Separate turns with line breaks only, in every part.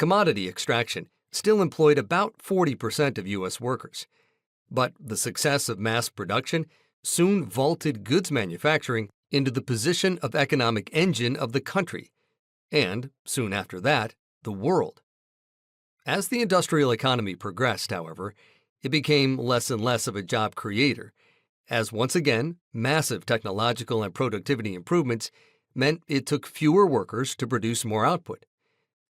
Commodity extraction still employed about 40% of U.S. workers. But the success of mass production soon vaulted goods manufacturing into the position of economic engine of the country, and, soon after that, the world. As the industrial economy progressed, however, it became less and less of a job creator, as once again, massive technological and productivity improvements meant it took fewer workers to produce more output.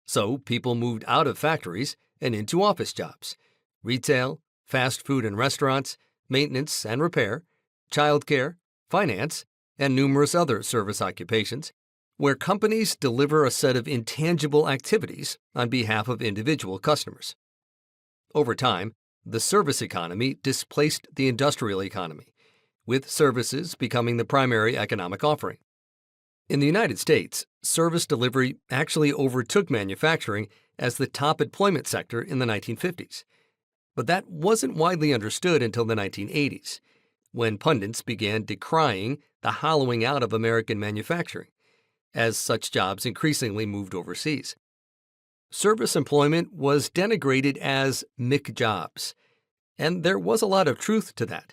So people moved out of factories and into office jobs, retail, fast food and restaurants, maintenance and repair, childcare, finance, and numerous other service occupations, where companies deliver a set of intangible activities on behalf of individual customers. Over time, the service economy displaced the industrial economy, with services becoming the primary economic offering. In the United States, service delivery actually overtook manufacturing as the top employment sector in the 1950s. But that wasn't widely understood until the 1980s, when pundits began decrying the hollowing out of American manufacturing, as such jobs increasingly moved overseas. Service employment was denigrated as McJobs, and there was a lot of truth to that.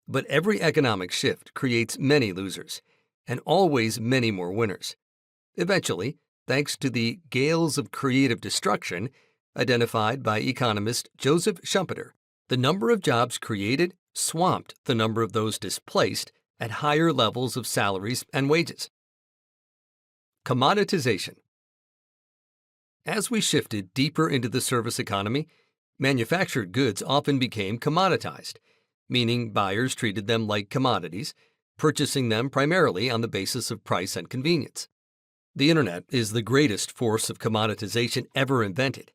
But every economic shift creates many losers, and always many more winners. Eventually, thanks to the gales of creative destruction identified by economist Joseph Schumpeter, the number of jobs created swamped the number of those displaced at higher levels of salaries and wages. Commoditization. As we shifted deeper into the service economy, manufactured goods often became commoditized, meaning buyers treated them like commodities, purchasing them primarily on the basis of price and convenience. The Internet is the greatest force of commoditization ever invented,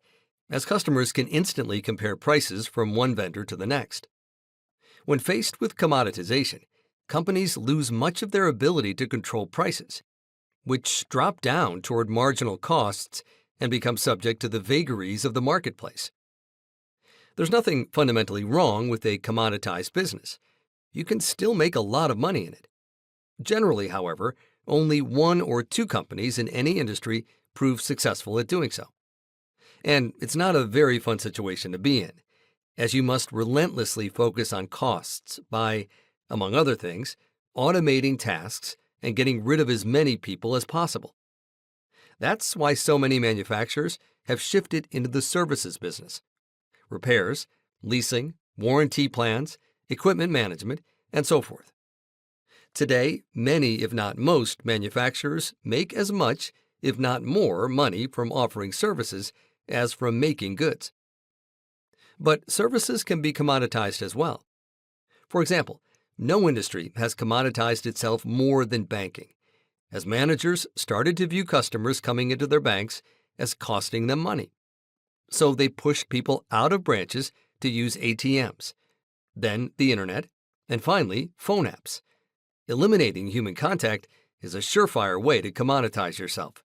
as customers can instantly compare prices from one vendor to the next. When faced with commoditization, companies lose much of their ability to control prices, which drop down toward marginal costs and become subject to the vagaries of the marketplace. There's nothing fundamentally wrong with a commoditized business. You can still make a lot of money in it. Generally, however, only one or two companies in any industry prove successful at doing so. And it's not a very fun situation to be in, as you must relentlessly focus on costs by, among other things, automating tasks and getting rid of as many people as possible. That's why so many manufacturers have shifted into the services business. Repairs, leasing, warranty plans, equipment management, and so forth. Today, many, if not most, manufacturers make as much, if not more, money from offering services as from making goods. But services can be commoditized as well. For example, no industry has commoditized itself more than banking, as managers started to view customers coming into their banks as costing them money. So they pushed people out of branches to use ATMs, then the Internet, and finally, phone apps. Eliminating human contact is a surefire way to commoditize yourself.